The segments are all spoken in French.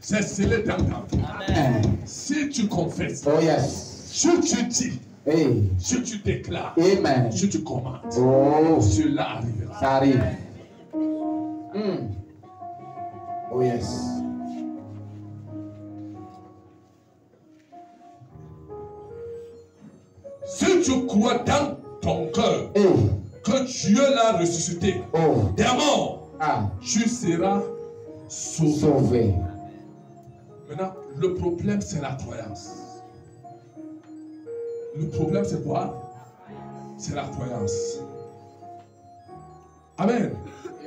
C'est scellé dans ta vie. Si tu confesses, Oh yes. si tu dis, Hey. si tu déclares, Amen. si tu commandes, Oh. cela arrivera. Ça arrive. Oh yes. Si tu crois dans ton cœur Hey. que Dieu l'a ressuscité Oh. des morts, Ah. tu seras sauvé. Sauvé. Maintenant, le problème, c'est la croyance. Le problème, c'est quoi? C'est la croyance. Amen.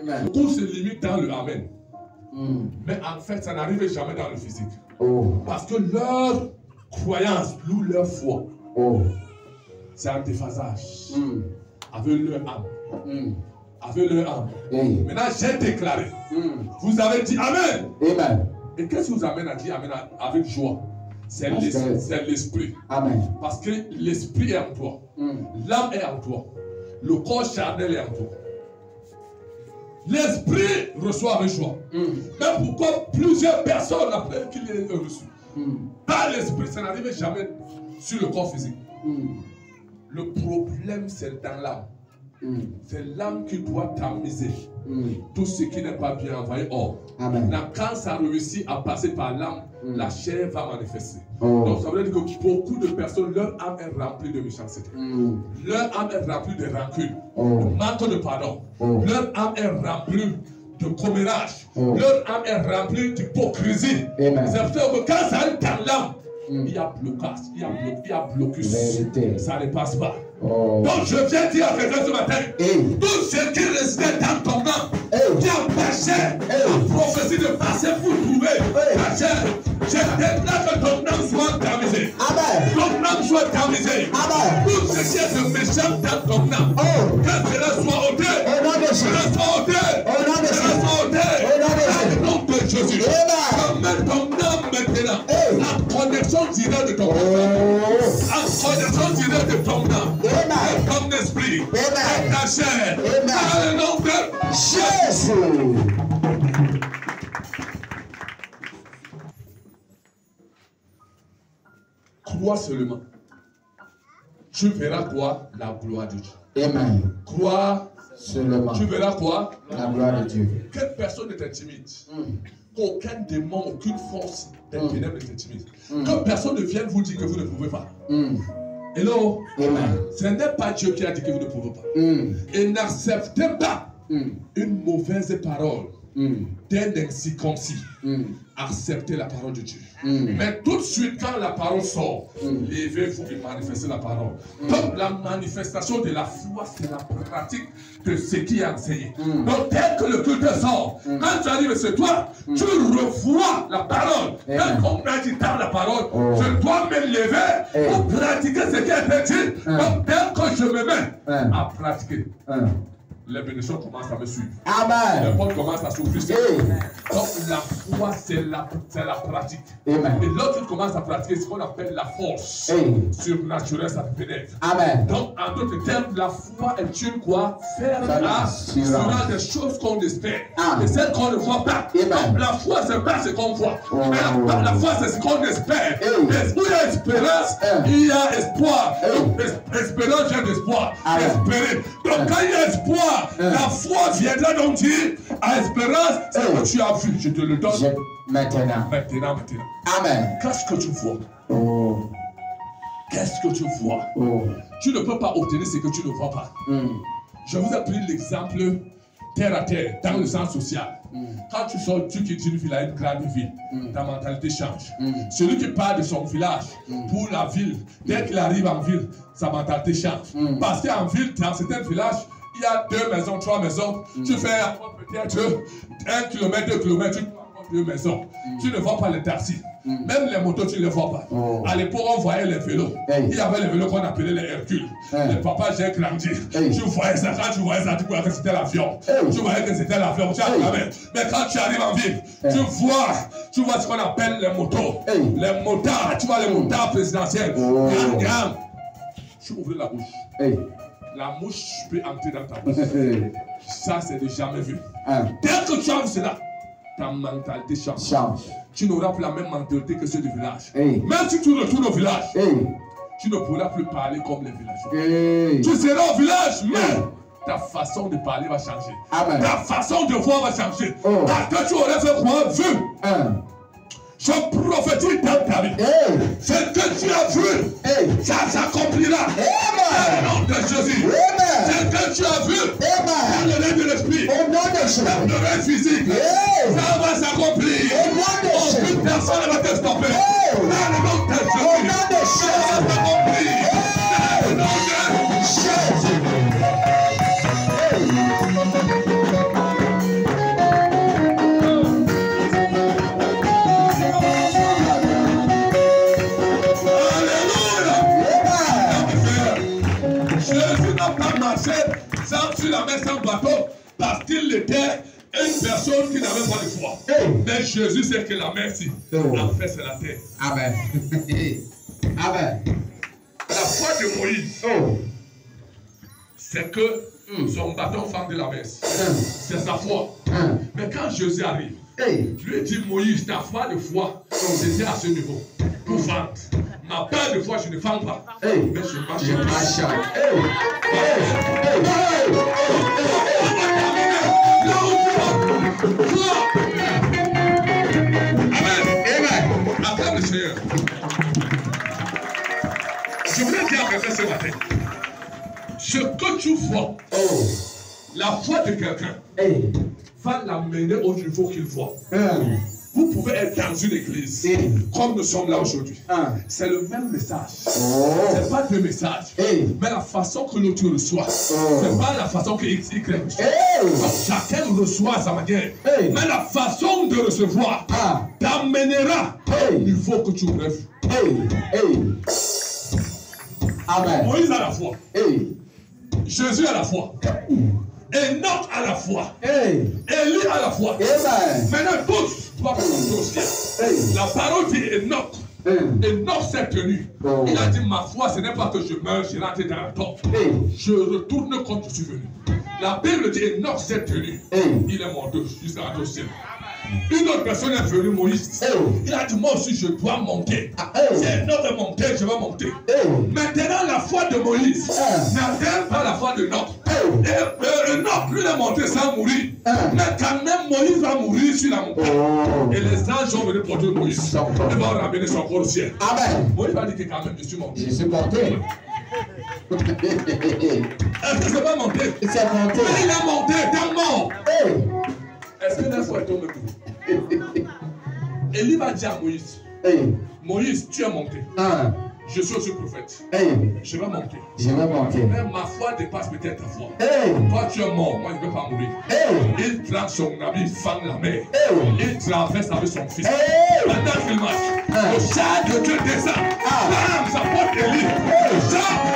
Amen. Beaucoup se limitent dans le Amen. Mais en fait, ça n'arrive jamais dans le physique. Oh. Parce que leur croyance, ou leur foi, Oh. c'est un déphasage avec leur âme. Avec leur âme. Hey. Maintenant, j'ai déclaré. Vous avez dit Amen. Amen. Et qu'est-ce que vous amène à dire Amen avec joie? C'est l'esprit. Amen. Parce que l'esprit est en toi. L'âme est en toi. Le corps charnel est en toi. L'esprit reçoit avec joie. Mais pourquoi plusieurs personnes après qu'il ait reçu? Par l'esprit, ça n'arrive jamais sur le corps physique. Le problème, c'est dans l'âme. C'est l'âme qui doit tamiser tout ce qui n'est pas bien envoyé hors. Amen. Quand ça réussit à passer par l'âme, la chair va manifester. Oh. Donc ça veut dire que beaucoup de personnes, leur âme est remplie de méchanceté. Leur âme est remplie de rancune, de manque de pardon. Leur âme est remplie de commérage. Leur âme est remplie d'hypocrisie. C'est vrai que quand ça arrive dans l'âme, il y a blocage, il y a blocus. Vérité. Ça ne passe pas. Oh. Donc je viens dire à quelqu'un ce matin, tout ce qui restait dans ton âme, qui empêchait la prophétie de passer pour trouver la chair, je déclare que ton âme soit tamisée. Amen. Ton âme soit tamisée. Amen. Tout ce qui est de méchant dans ton âme, que cela soit ôté. Au nom de Jésus. Cela soit ôté. Au nom de Cela Jésus. soit ôté. Au nom de Au nom de Jésus. Commande ton âme maintenant. La connexion directe de ton âme. La connexion directe de ton âme. Amen. Ton esprit. Amen. Ta chair. Amen. Dans le nom de Jésus. Crois seulement. Tu verras quoi? La gloire de Dieu. Amen. Crois Seulement. Tu verras quoi? La gloire de Dieu. Quelle personne ne t'intimide? Qu'aucun démon, aucune force des ténèbres ne t'intimide. Que personne ne vienne vous dire que vous ne pouvez pas. Hello? Amen. Ce n'est pas Dieu qui a dit que vous ne pouvez pas. Et n'acceptez pas une mauvaise parole d'un incirconcis. Acceptez la parole de Dieu. Mais tout de suite, quand la parole sort, levez-vous et manifestez la parole. Donc, la manifestation de la foi, c'est la pratique de ce qui est enseigné. Donc, dès que le culte sort, quand tu arrives chez toi, tu revois la parole. Quand on a dit dans la parole, je dois me lever pour pratiquer ce qui est dit. Donc, dès que je me mets à pratiquer, les bénédictions commencent à me suivre. Amen. Les portes commencent à s'ouvrir. Donc la foi, c'est la pratique. Amen. Et lorsque tu commences à pratiquer ce qu'on appelle la force surnaturelle, ça te pénètre. Amen. Donc en d'autres termes, la foi est une quoi? Faire assurance des choses qu'on espère. Et celles qu'on ne voit pas. Donc la foi, c'est pas ce qu'on voit. Mais la foi, c'est ce qu'on espère. Et où il y a espérance, il y a espoir. Donc, espérance vient d'espoir. Espérer. Donc quand il y a espoir, la foi viendra donc dire à espérance, c'est ce que tu as vu, je te le donne. Maintenant. Amen. Qu'est-ce que tu vois? Qu'est-ce que tu vois? Tu ne peux pas obtenir ce que tu ne vois pas. Je vous ai pris l'exemple terre à terre, dans le sens social. Quand tu sors, tu quittes une ville à une grande ville, ta mentalité change. Celui qui part de son village pour la ville, dès qu'il arrive en ville, sa mentalité change. Parce qu'en ville, dans certains villages, il y a 2 maisons, 3 maisons. Tu fais peut-être 1 kilomètre, 2 kilomètres, tu vois 2 maisons. Tu ne vois pas les taxis. Même les motos, tu ne les vois pas. À l'époque, on voyait les vélos. Il y avait les vélos qu'on appelait les Hercules. Les papas, j'ai grandi. Tu voyais ça, quand tu voyais ça, tu croyais que c'était l'avion. Tu voyais que c'était l'avion. Mais quand tu arrives en ville, tu vois ce qu'on appelle les motos. Les motards, tu vois les motards présidentiels. Tu ouvres la bouche. La mouche peut entrer dans ta bouche. Ça, c'est de jamais vu. Dès que tu as vu cela, ta mentalité change. Change. Tu n'auras plus la même mentalité que ceux du village. Hey. Même si tu retournes au village, Hey. tu ne pourras plus parler comme les villageois. Hey. Tu seras au village, mais ta façon de parler va changer. Amen. Ta façon de voir va changer. Oh. Parce que tu aurais fait quoi? Vu. Je prophétise dans ta vie. Hey. Ce que tu as vu, Hey. ça s'accomplira. Amen. Au nom de Jésus. Amen. Ce que tu as vu, dans Amen. le règne de l'esprit, Au nom de Jésus. dans le règne physique, Hey. ça va s'accomplir. Au nom de Jésus. Aucune personne ne va te stopper. Hey. Dans le nom de Au Jésus. nom de Ça va Jésus. s'accomplir. Dans le nom de Jésus. Jésus n'a pas marché sur la mer sans bateau parce qu'il était une personne qui n'avait pas de foi. Hey. Mais Jésus sait que la mer, si, Oh. en fait, c'est la terre. Amen. Amen. La foi de Moïse, Oh. c'est que son bateau fendait la mer. C'est sa foi. Mais quand Jésus arrive, Hey. lui dit Moïse, ta foi de foi, c'était à ce niveau. Pour fendre. Ma peur de foi, je ne fends pas. Hey. Mais je marche. Je marche. Hey. Hey. Hey. Là où tu vas. Toi. Amen. Amen. Acclame le Seigneur. Je voulais dire à quelqu'un ce matin. Ce que tu vois, Oh. la foi de quelqu'un Hey. va l'amener au niveau qu'il voit. Vous pouvez être dans une église, Hey. comme nous sommes là aujourd'hui. C'est le même message. Oh. C'est pas deux messages. Hey. Mais la façon que l'autre reçoit, c'est pas la façon que X, Y reçoit. Hey. Donc, chacun reçoit à sa manière. Hey. Mais la façon de recevoir t'amènera Hey. au niveau que tu rêves. Hey. Hey. Amen. Moïse a la foi. Hey. Jésus a la foi. Enoch a la foi. Hey. Élie a la foi. Amen. Maintenant, tous doivent monter au ciel. Hey. La parole dit Enoch. Enoch s'est tenu. Oh. Il a dit ma foi, ce n'est pas que je meurs, je rentre dans la tombe. Hey. Je retourne comme je suis venu. La Bible dit Enoch s'est tenu. Hey. Il est monté jusqu'à au ciel. Une autre personne est venue, Moïse. Hey. Il a dit moi aussi je dois monter. Hey. Si Enoch est monté, je vais monter. Hey. Maintenant, la foi de Moïse n'atteint pas la foi de Enoch. Et Enoch, lui, il est monté sans mourir. Mais quand même, Moïse va mourir sur la montagne. Oh. Et les anges vont venir porter Moïse. Ils vont ramener son corps au ciel. Amen. Moïse va dire que quand même, je suis monté. Je suis monté. Est-ce que c'est pas monté? C'est monté. Mais il est monté tellement. Hey. Est-ce que la foi est tombée? Élie va dire à Moïse, Hey. Moïse, tu es monté. Je suis aussi prophète. Hey. Je vais monter. Je vais monter. Mais ma foi dépasse peut-être ta foi. Hey. Toi, tu es mort. Moi, je ne vais pas mourir. Hey. Il prend son habit, il fend la mer. Hey. Il traverse avec son fils. Hey. Pendant qu'il marche, le char de Dieu descend. Bam, ça porte Élie.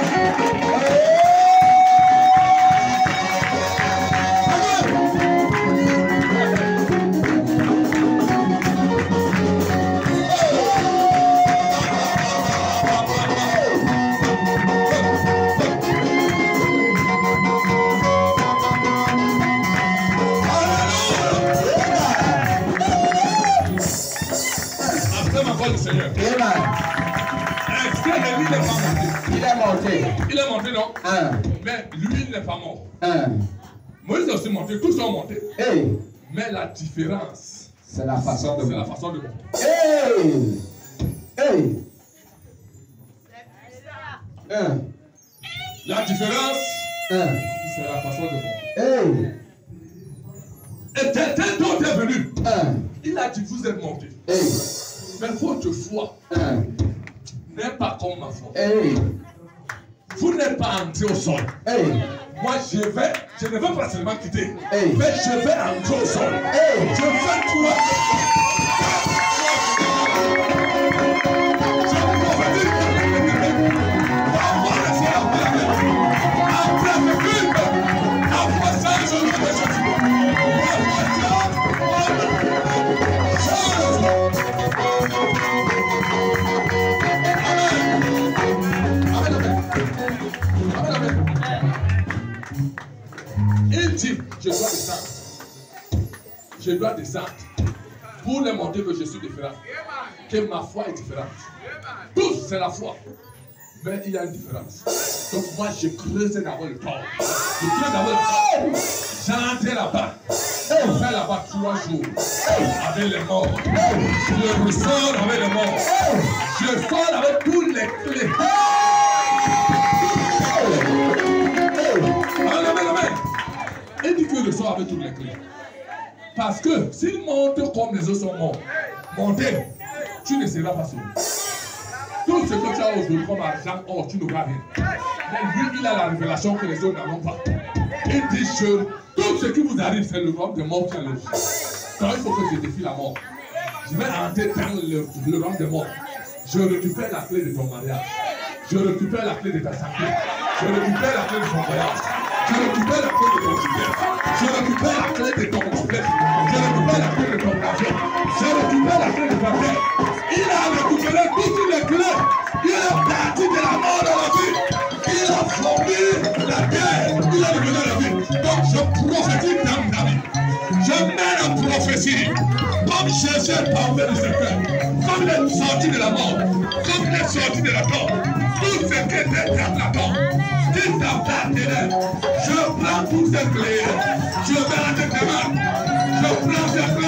Le Seigneur. Est-ce que Élie n'est pas monté? Il est monté. Il est monté, non? Mais lui, il n'est pas mort. Moïse est aussi monté, tous sont montés. Hey. Mais la différence, c'est la façon de monter. La façon de monter. Hey. Hey. La différence, c'est la façon de monter. Hey. Et quelqu'un d'autre est venu. Il a dit, vous êtes montés. Hey. Mais votre foi n'est pas comme ma foi. Hey. Vous n'êtes pas entré au sol. Hey. Moi, je ne vais pas seulement quitter. Hey. Mais je vais entrer au sol. Hey. Je vais toi. Il dit, je dois descendre. Je dois descendre. pour leur montrer que je suis différent, que ma foi est différente. Tous, c'est la foi. Mais il y a une différence. Donc moi, je creusais d'abord le corps. Je creuse d'abord le corps. J'entrais là-bas. Je fais là-bas 3 jours avec les morts. Je ressors avec les morts. Je sors avec tous les clés. Amen. Il dit que je sors avec toutes les clés. Parce que s'il monte comme les autres sont morts, monter, tu ne seras pas sauvé. Tout ce que tu as aujourd'hui comme argent, or, tu n'auras rien. Mais lui, il a la révélation que les autres n'ont pas. Il dit, tout ce qui vous arrive, c'est le royaume des morts qui a le Donc il faut que je défie la mort. Je vais entrer dans le royaume des morts. Je récupère la clé de ton mariage. Je récupère la clé de ta santé. Je récupère la clé de ton voyage. Je récupère la clé de ton business. Je récupère la clé de ton complexe. Je récupère la clé de ton argent. Je récupère la clé de ta terre. Il a récupéré toutes les clés. Il est parti de la mort dans la vie. Il a formé la terre. Il a révélé la vie. Donc je prophétise dans ta vie. Je mets la prophétie comme Jésus parmi les secrets. Comme il est sorti de la mort. Comme il est sorti de la tombe. Tout ce qui était dans la tombe. Qui t'appartenait. Je prends toutes ces clés. Je vais à tes mains. Je prends ces clés.